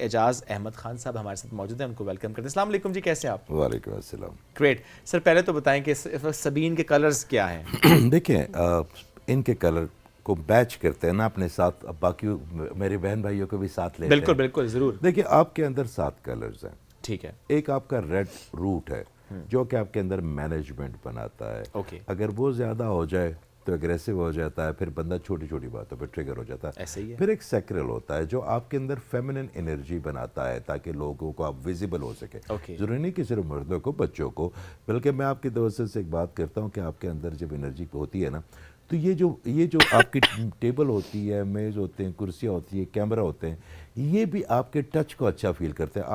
اعجاز احمد خان صاحب ہمارے ساتھ موجود ہیں, ان کو ویلکم کرتے ہیں. السلام علیکم جی, کیسے ہیں آپ؟ وعلیکم السلام. گریٹ سر, پہلے تو بتائیں کہ سبین کے کلرز کیا ہیں؟ دیکھیں ان کے کلر کو بیچ کرتے ہیں نا اپنے ساتھ, اب باقی میرے بہن بھائیوں کو بھی ساتھ لیتے ہیں. بالکل بالکل ضرور. دیکھیں آپ کے اندر 7 کلرز ہیں. ٹھیک ہے. ایک آپ کا ریڈ روٹ ہے جو کہ آپ کے اندر مینجمنٹ بناتا ہے. اوکے. اگر وہ زیادہ ہو جائے تو اگریسو ہو جاتا ہے, پھر بندہ چھوٹی چھوٹی باتوں پہ ٹریگر ہو جاتا ہے. ایسے ہی ہے. پھر ایک سیکرل ہوتا ہے جو آپ کے اندر فیمنن انرجی بناتا ہے تاکہ لوگوں کو آپ ویزیبل ہو سکے. اوکے. ضروری نہیں کہ صرف مردوں کو, بچوں کو, بلکہ میں آپ کی توجہ سے ایک بات کرتا ہوں کہ آپ کے اندر جب انرجی ہوتی ہے نا, تو یہ جو آپ کی ٹیبل ہوتی ہے, میز ہوتے ہیں, کرسیاں ہوتی ہیں, کیمرہ ہوتے ہیں, یہ بھی آپ کے ٹچ کو اچھا فیل کرتے ہیں.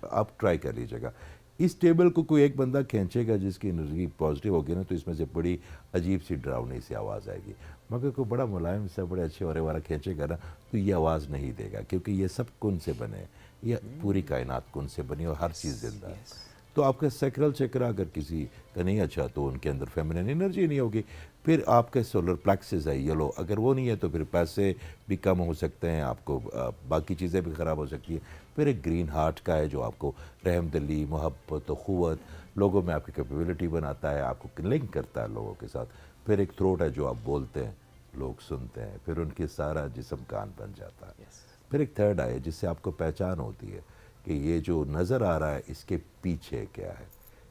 آپ ٹرائی کر لیجیے گا. اس ٹیبل کو کوئی ایک بندہ کھینچے گا جس کی انرجی پازیٹیو ہوگی نا, تو اس میں سے بڑی عجیب سی ڈراؤنی سی آواز آئے گی. مگر کوئی بڑا ملائم سا بڑے اچھے اور والا کھینچے گا نا, تو یہ آواز نہیں دے گا, کیونکہ یہ سب کن سے بنے, یہ پوری کائنات کن سے بنی اور ہر چیز زندہ ہے. تو آپ کا سیکرل چکرا اگر کسی کا نہیں اچھا تو ان کے اندر فیمنن انرجی نہیں ہوگی. پھر آپ کے سولر پلیکسس ہے یلو, اگر وہ نہیں ہے تو پھر پیسے بھی کم ہو سکتے ہیں, آپ کو باقی چیزیں بھی خراب ہو سکتی ہیں. پھر ایک گرین ہارٹ کا ہے جو آپ کو رحم دلی, محبت و قوت, لوگوں میں آپ کی کیپیبلٹی بناتا ہے, آپ کو لنک کرتا ہے لوگوں کے ساتھ. پھر ایک تھروٹ ہے جو آپ بولتے ہیں لوگ سنتے ہیں, پھر ان کے سارا جسم کان بن جاتا ہے. پھر ایک تھرڈ آئی جس سے آپ کو پہچان ہوتی ہے کہ یہ جو نظر آ رہا ہے اس کے پیچھے کیا ہے.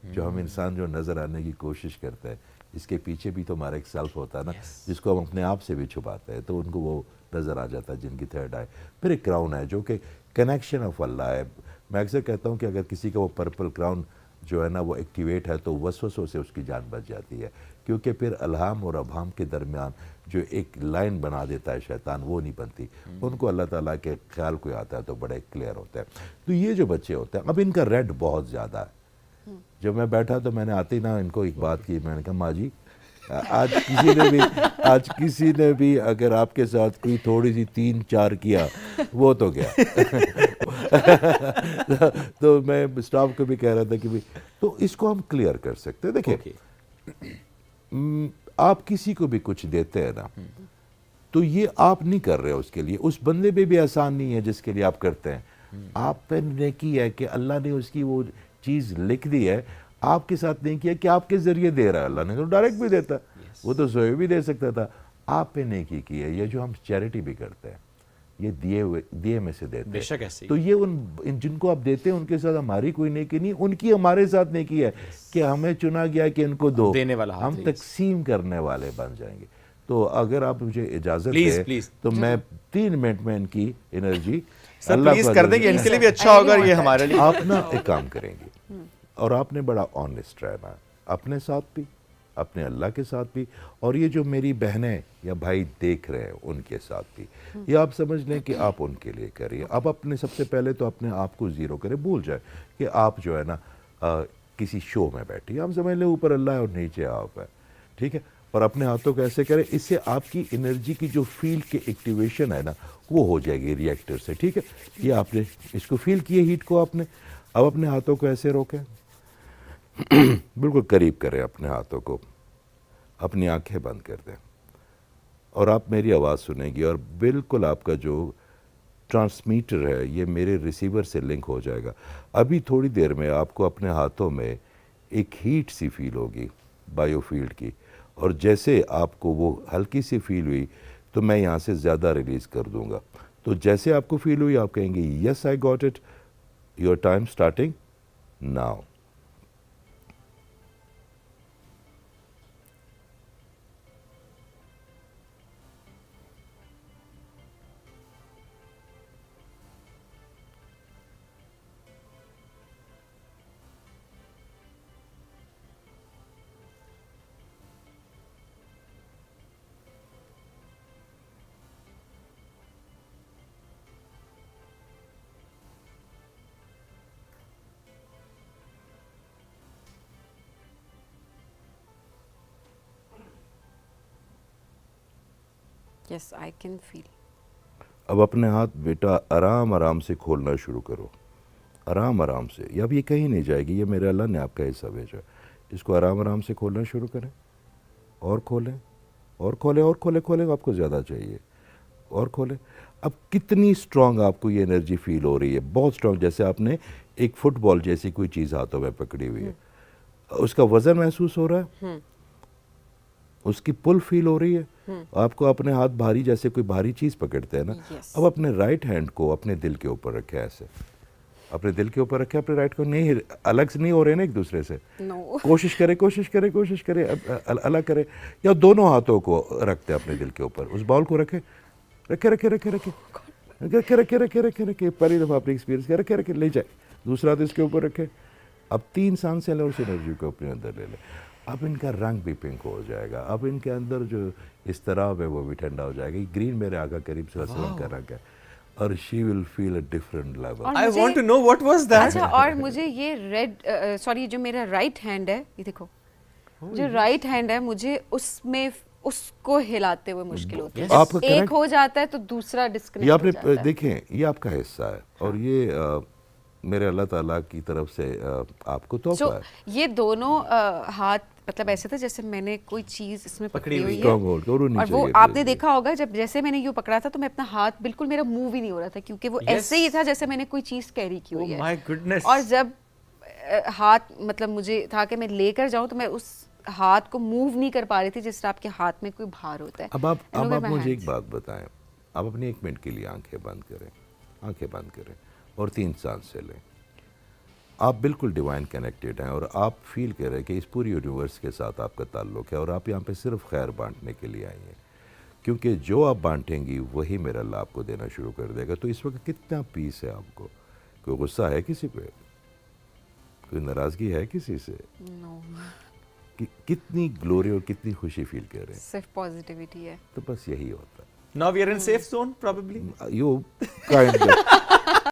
جو ہم انسان جو نظر آنے کی کوشش کرتے ہیں, اس کے پیچھے بھی تو ہمارا ایک سیلف ہوتا ہے نا, جس کو ہم اپنے آپ سے بھی چھپاتے ہیں, تو ان کو وہ نظر آ جاتا ہے جن کی تھرڈ آئی. پھر ایک کراؤن ہے جو کہ کنیکشن آف اللہ ہے. میں اکثر کہتا ہوں کہ اگر کسی کا وہ پرپل کراؤن جو ہے نا وہ ایکٹیویٹ ہے تو وسوسوں سے اس کی جان بچ جاتی ہے, کیونکہ پھر الہام اور ابہام کے درمیان جو ایک لائن بنا دیتا ہے شیطان, وہ نہیں بنتی. ان کو اللہ تعالیٰ کے خیال کوئی آتا ہے تو بڑے کلیئر ہوتا ہے. تو یہ جو بچے ہوتے ہیں, اب ان کا ریڈ بہت زیادہ ہے. جب میں بیٹھا تو میں نے آتے ہی نا ان کو ایک بات کی, میں نے کہا ماں جی آج کسی نے بھی اگر آپ کے ساتھ کوئی تھوڑی سی 3-4 کیا وہ تو گیا. تو میں اسٹاف کو بھی کہہ رہا تھا کہ تو اس کو ہم کلیئر کر سکتے ہیں. دیکھیں آپ کسی کو بھی کچھ دیتے ہیں نا, تو یہ آپ نہیں کر رہے اس کے لیے, اس بندے پہ بھی احسان نہیں ہے جس کے لیے آپ کرتے ہیں. آپ پہ نیکی ہے کہ اللہ نے اس کی وہ چیز لکھ دی ہے, آپ کے ساتھ نہیں کیا کہ آپ کے ذریعے دے رہا ہے. اللہ نے تو ڈائریکٹ بھی دیتا, وہ تو سوئے بھی دے سکتا تھا. آپ پہ نیکی کی ہے. یہ جو ہم چیریٹی بھی کرتے ہیں یہ دیے میں سے دیتے ہیں, تو یہ ان جن کو آپ دیتے ہیں ان کے ساتھ ہماری کوئی نیکی نہیں, ان کی ہمارے ساتھ نیکی ہے کہ ہمیں چنا گیا کہ ان کو دو, ہم تقسیم کرنے والے بن جائیں گے. تو اگر آپ مجھے اجازت دیں تو میں 3 منٹ میں ان کی انرجی پلیز کر دیں گے, ان کے لیے بھی اچھا ہوگا یہ ہمارے لیے. آپ نا ایک کام کریں گے, اور آپ نے بڑا آنیسٹ رہنا ہے اپنے ساتھ بھی, اپنے اللہ کے ساتھ بھی, اور یہ جو میری بہنیں یا بھائی دیکھ رہے ہیں ان کے ساتھ بھی. یہ آپ سمجھ لیں کہ آپ ان کے لیے کریے. آپ اپنے سب سے پہلے تو اپنے آپ کو زیرو کریں, بھول جائیں کہ آپ جو ہے نا کسی شو میں بیٹھی, ہم سمجھ لیں اوپر اللہ ہے اور نیچے آپ ہے, ٹھیک ہے. اور اپنے ہاتھوں کو ایسے کریں, اس سے آپ کی انرجی کی جو فیلڈ کی ایکٹیویشن ہے نا وہ ہو جائے گی ریئیکٹر سے, ٹھیک ہے. یہ آپ نے اس کو فیل کیے ہیٹ کو آپ نے. اب اپنے ہاتھوں کو ایسے روکیں, بالکل قریب کریں اپنے ہاتھوں کو, اپنی آنکھیں بند کر دیں, اور آپ میری آواز سنیں گی, اور بالکل آپ کا جو ٹرانسمیٹر ہے یہ میرے ریسیور سے لنک ہو جائے گا. ابھی تھوڑی دیر میں آپ کو اپنے ہاتھوں میں ایک ہیٹ سی فیل ہوگی بائیو فیلڈ کی, اور جیسے آپ کو وہ ہلکی سی فیل ہوئی تو میں یہاں سے زیادہ ریلیز کر دوں گا. تو جیسے آپ کو فیل ہوئی آپ کہیں گے yes I got it, your time starting now. Yes, I can feel. اب اپنے ہاتھ بیٹا آرام آرام سے کھولنا شروع کرو, آرام آرام سے. یہ اب یہ کہیں نہیں جائے گی, یہ میرے اللہ نے آپ کا حصہ بھیجا. اس کو آرام آرام سے کھولنا شروع کریں, اور کھولیں اور کھولیں اور کھولیں, آپ کو زیادہ چاہیے, اور کھولیں. اب کتنی اسٹرانگ آپ کو یہ انرجی فیل ہو رہی ہے, بہت اسٹرانگ, جیسے آپ نے ایک فٹ بال جیسی کوئی چیز ہاتھوں میں پکڑی ہوئی ہے, اس کا وزن محسوس ہو رہا ہے, اس کی پل فیل ہو رہی ہے, آپ کو اپنے ہاتھ بھاری, جیسے کوئی بھاری چیز پکڑتے ہیں نا. Yes. اب اپنے رائٹ ہینڈ کو اپنے دل کے اوپر رکھے, ایسے اپنے دل کے اوپر رکھے, اپنے رائٹ کو نہیں, الگ سے نہیں ہو رہے نا ایک دوسرے سے, No. کوشش کرے الگ کرے, یا دونوں ہاتھوں کو رکھتے اپنے دل کے اوپر, اس بال کو رکھے پہلی دفعہ اپنی ایکسپیرینس کیا, رکھے لے جائے, دوسرا ہاتھ اس کے اوپر رکھے, اب 3 سانسیں لے, اس انرجی کو اپنے اندر لے لے. اب ان کا رنگ بھی پنک ہو جائے گا, اب ان کے اندر جو اضطراب ہے وہ بھی ٹھنڈا ہو جائے گا. یہ گرین میرے آقا کریم صلی اللہ علیہ وسلم کا رنگ ہے, اور she will feel a different level. اور I مجھے- want to know what was that. اچھا, اور مجھے یہ ریڈ, سوری, جو میرا رائٹ ہینڈ ہے, یہ دیکھو, جو رائٹ ہینڈ ہے, مجھے اس میں اس کو ہلاتے ہوئے مشکل ہوتی ہے. آپ کا جب ایک correct- ہو جاتا ہے تو دوسرا یہ ڈسکنیکٹ آپ ہو جاتا نے ہے. دیکھیں, یہ آپ کا حصہ ہے, اور یہ میرے اللہ تعالیٰ کی طرف سے آپ کو سو تحفہ ہے. یہ دونوں ہاتھ مطلب ایسے تھا جیسے میں نے کوئی چیز اس میں پکڑی ہوئی ہے, Strong hold کرو, اور نیچے وہ گر آپ نے جائے. دیکھا ہوگا جب جیسے میں نے یوں پکڑا تھا تو میں اپنا ہاتھ بالکل, میرا موو ہی نہیں ہو رہا تھا, کیونکہ وہ ایسے ہی تھا جیسے میں نے کوئی چیز کیری کی ہوئی Oh ہے. my goodness. اور جب ہاتھ مطلب مجھے تھا کہ میں لے کر جاؤں تو میں اس ہاتھ کو موو نہیں کر پا رہی تھی جس طرح آپ کے ہاتھ میں کوئی بھار ہوتا ہے. اب آپ مجھے ایک بات بتائیں, آپ اپنی 1 منٹ کے لیے آنکھیں بند کریں اور 3 سانسیں لیں. آپ بالکل ڈیوائن کنیکٹڈ ہیں, اور آپ فیل کر رہے ہیں کہ اس پوری یونیورس کے ساتھ آپ کا تعلق ہے, اور آپ یہاں پہ صرف خیر بانٹنے کے لیے آئی ہیں, کیونکہ جو آپ بانٹیں گی وہی میرا اللہ آپ کو دینا شروع کر دے گا. تو اس وقت کتنا پیس ہے آپ کو, کوئی غصہ ہے کسی پہ, کوئی ناراضگی ہے کسی سے, کتنی گلوری اور کتنی خوشی فیل کر رہے ہیں. صرف پازیٹیوٹی ہے. تو بس یہی ہوتا ہے. Now we are in safe zone probably. You kind of